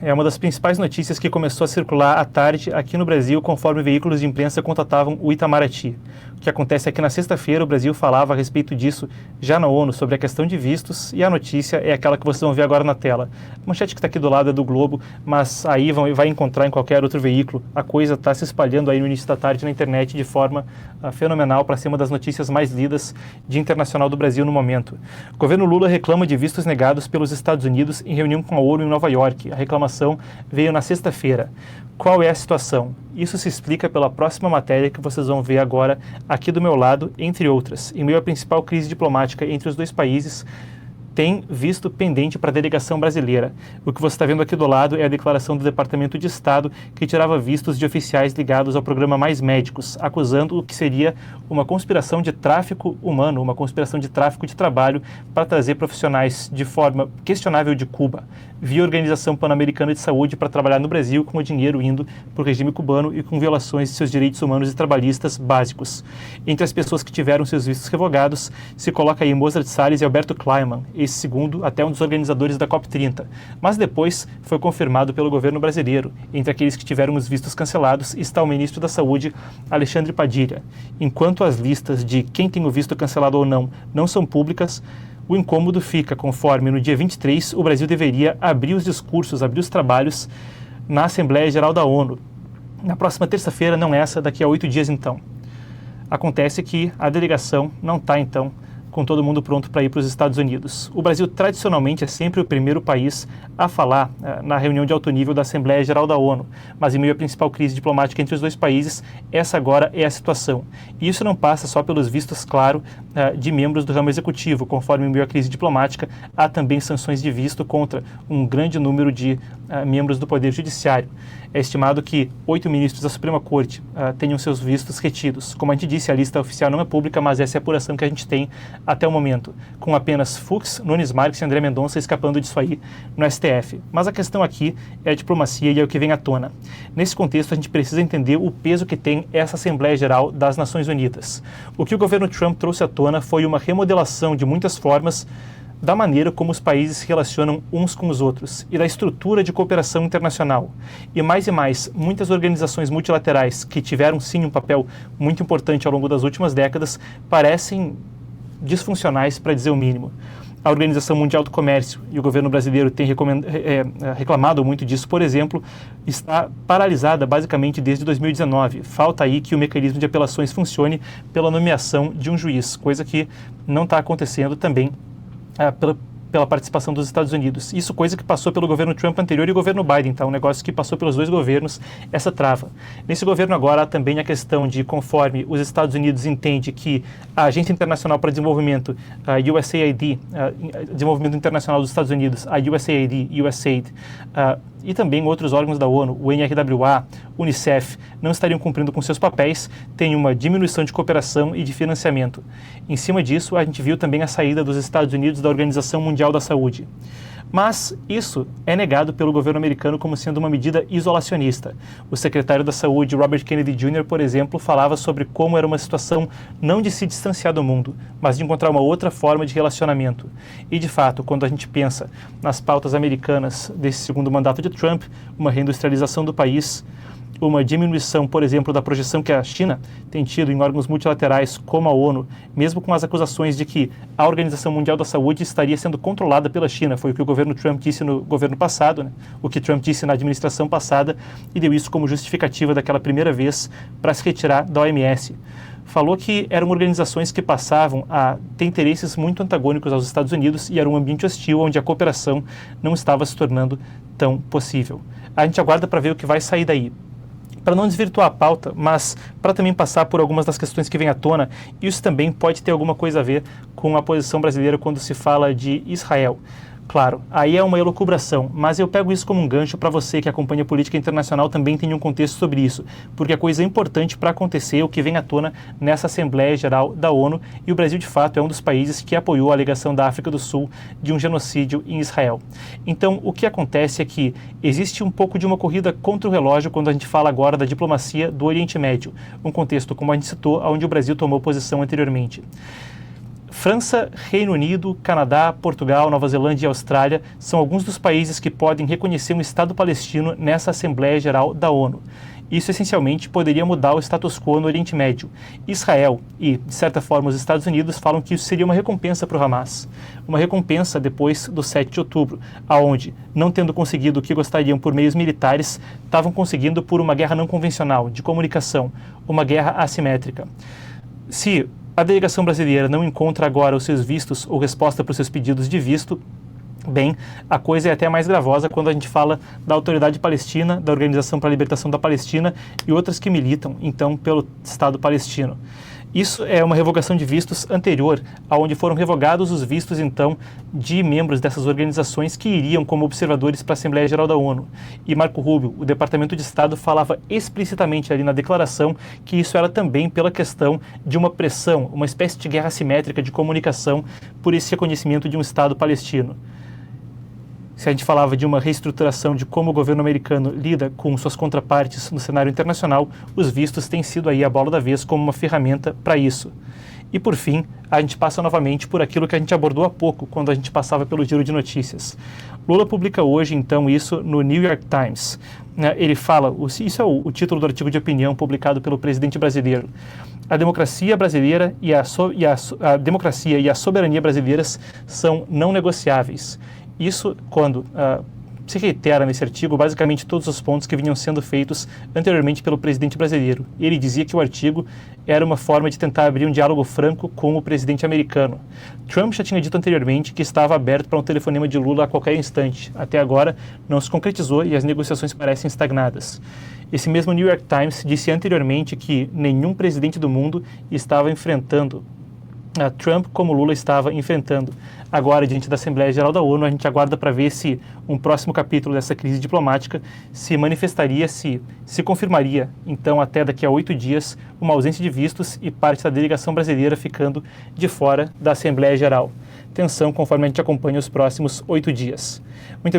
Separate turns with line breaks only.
É uma das principais notícias que começou a circular à tarde aqui no Brasil, conforme veículos de imprensa contatavam o Itamaraty. O que acontece é que na sexta-feira o Brasil falava a respeito disso já na ONU, sobre a questão de vistos, e a notícia é aquela que vocês vão ver agora na tela. A manchete que está aqui do lado é do Globo, mas aí vai encontrar em qualquer outro veículo. A coisa está se espalhando aí no início da tarde na internet de forma fenomenal para ser uma das notícias mais lidas de internacional do Brasil no momento. O governo Lula reclama de vistos negados pelos Estados Unidos em reunião com a ONU em Nova York. A reclamação veio na sexta-feira. Qual é a situação? Isso se explica pela próxima matéria que vocês vão ver agora aqui do meu lado, entre outras. Em meio à principal crise diplomática entre os dois países, tem visto pendente para a delegação brasileira. O que você está vendo aqui do lado é a declaração do Departamento de Estado que tirava vistos de oficiais ligados ao programa Mais Médicos, acusando o que seria uma conspiração de tráfico humano, uma conspiração de tráfico de trabalho para trazer profissionais de forma questionável de Cuba, via Organização Pan-Americana de Saúde, para trabalhar no Brasil com o dinheiro indo para o regime cubano e com violações de seus direitos humanos e trabalhistas básicos. Entre as pessoas que tiveram seus vistos revogados, se coloca aí Mozart Salles e Alberto Kleiman, esse segundo até um dos organizadores da COP30, mas depois foi confirmado pelo governo brasileiro. Entre aqueles que tiveram os vistos cancelados está o ministro da Saúde, Alexandre Padilha. Enquanto as listas de quem tem o visto cancelado ou não são públicas, o incômodo fica conforme no dia 23 o Brasil deveria abrir os discursos, abrir os trabalhos na Assembleia Geral da ONU. Na próxima terça-feira, não essa, daqui a 8 dias então. Acontece que a delegação não está então com todo mundo pronto para ir para os Estados Unidos. O Brasil tradicionalmente é sempre o primeiro país a falar na reunião de alto nível da Assembleia Geral da ONU, mas em meio à principal crise diplomática entre os dois países, essa agora é a situação. E isso não passa só pelos vistos, claro, de membros do ramo executivo. Conforme em meio à crise diplomática, há também sanções de visto contra um grande número de membros do Poder Judiciário. É estimado que 8 ministros da Suprema Corte tenham seus vistos retidos. Como a gente disse, a lista oficial não é pública, mas essa é a apuração que a gente tem até o momento, com apenas Fux, Nunes Marques e André Mendonça escapando disso aí no STF. Mas a questão aqui é a diplomacia e é o que vem à tona. Nesse contexto, a gente precisa entender o peso que tem essa Assembleia Geral das Nações Unidas. O que o governo Trump trouxe à tona foi uma remodelação de muitas formas da maneira como os países se relacionam uns com os outros e da estrutura de cooperação internacional. E mais, muitas organizações multilaterais que tiveram sim um papel muito importante ao longo das últimas décadas parecem disfuncionais, para dizer o mínimo. A Organização Mundial do Comércio, e o governo brasileiro tem reclamado muito disso, por exemplo, está paralisada basicamente desde 2019. Falta aí que o mecanismo de apelações funcione pela nomeação de um juiz, coisa que não está acontecendo também pela participação dos Estados Unidos. Isso coisa que passou pelo governo Trump anterior e o governo Biden, tá? Um negócio que passou pelos dois governos, essa trava. Nesse governo agora há também a questão de, conforme os Estados Unidos entende que a Agência Internacional para Desenvolvimento, a USAID, Desenvolvimento Internacional dos Estados Unidos, a USAID, e também outros órgãos da ONU, o NRWA, Unicef, não estariam cumprindo com seus papéis, tem uma diminuição de cooperação e de financiamento. Em cima disso, a gente viu também a saída dos Estados Unidos da Organização Mundial da Saúde. Mas isso é negado pelo governo americano como sendo uma medida isolacionista. O secretário da Saúde, Robert Kennedy Jr., por exemplo, falava sobre como era uma situação não de se distanciar do mundo, mas de encontrar uma outra forma de relacionamento. E, de fato, quando a gente pensa nas pautas americanas desse segundo mandato de Trump, uma reindustrialização do país, uma diminuição, por exemplo, da projeção que a China tem tido em órgãos multilaterais como a ONU, mesmo com as acusações de que a Organização Mundial da Saúde estaria sendo controlada pela China. Foi o que o governo Trump disse no governo passado, né? O que Trump disse na administração passada, e deu isso como justificativa daquela primeira vez para se retirar da OMS. Falou que eram organizações que passavam a ter interesses muito antagônicos aos Estados Unidos e era um ambiente hostil onde a cooperação não estava se tornando tão possível. A gente aguarda para ver o que vai sair daí. Para não desvirtuar a pauta, mas para também passar por algumas das questões que vêm à tona, isso também pode ter alguma coisa a ver com a posição brasileira quando se fala de Israel. Claro, aí é uma elucubração, mas eu pego isso como um gancho para você que acompanha a política internacional também tenha um contexto sobre isso, porque a coisa é importante para acontecer o que vem à tona nessa Assembleia Geral da ONU, e o Brasil de fato é um dos países que apoiou a alegação da África do Sul de um genocídio em Israel. Então, o que acontece é que existe um pouco de uma corrida contra o relógio quando a gente fala agora da diplomacia do Oriente Médio, um contexto, como a gente citou, onde o Brasil tomou posição anteriormente. França, Reino Unido, Canadá, Portugal, Nova Zelândia e Austrália são alguns dos países que podem reconhecer um Estado palestino nessa Assembleia Geral da ONU. Isso, essencialmente, poderia mudar o status quo no Oriente Médio. Israel e, de certa forma, os Estados Unidos falam que isso seria uma recompensa para o Hamas. Uma recompensa depois do 7 de outubro, aonde, não tendo conseguido o que gostariam por meios militares, estavam conseguindo por uma guerra não convencional, de comunicação, uma guerra assimétrica. Se a delegação brasileira não encontra agora os seus vistos ou resposta para os seus pedidos de visto, bem, a coisa é até mais gravosa quando a gente fala da Autoridade Palestina, da Organização para a Libertação da Palestina e outras que militam, então, pelo Estado palestino. Isso é uma revogação de vistos anterior, aonde foram revogados os vistos, então, de membros dessas organizações que iriam como observadores para a Assembleia Geral da ONU. E Marco Rubio, o Departamento de Estado, falava explicitamente ali na declaração que isso era também pela questão de uma pressão, uma espécie de guerra assimétrica de comunicação por esse reconhecimento de um Estado palestino. Se a gente falava de uma reestruturação de como o governo americano lida com suas contrapartes no cenário internacional, os vistos têm sido aí a bola da vez como uma ferramenta para isso. E por fim, a gente passa novamente por aquilo que a gente abordou há pouco, quando a gente passava pelo giro de notícias. Lula publica hoje, então, isso no New York Times. Ele fala, isso é o título do artigo de opinião publicado pelo presidente brasileiro. A democracia brasileira a democracia e a soberania brasileiras são não negociáveis. Isso quando se reitera nesse artigo basicamente todos os pontos que vinham sendo feitos anteriormente pelo presidente brasileiro. Ele dizia que o artigo era uma forma de tentar abrir um diálogo franco com o presidente americano. Trump já tinha dito anteriormente que estava aberto para um telefonema de Lula a qualquer instante. Até agora não se concretizou e as negociações parecem estagnadas. Esse mesmo New York Times disse anteriormente que nenhum presidente do mundo estava enfrentando Trump como Lula estava enfrentando. Agora, diante da Assembleia Geral da ONU, a gente aguarda para ver se um próximo capítulo dessa crise diplomática se manifestaria, se confirmaria, então, até daqui a 8 dias, uma ausência de vistos e parte da delegação brasileira ficando de fora da Assembleia Geral. Tensão conforme a gente acompanha os próximos 8 dias. Muito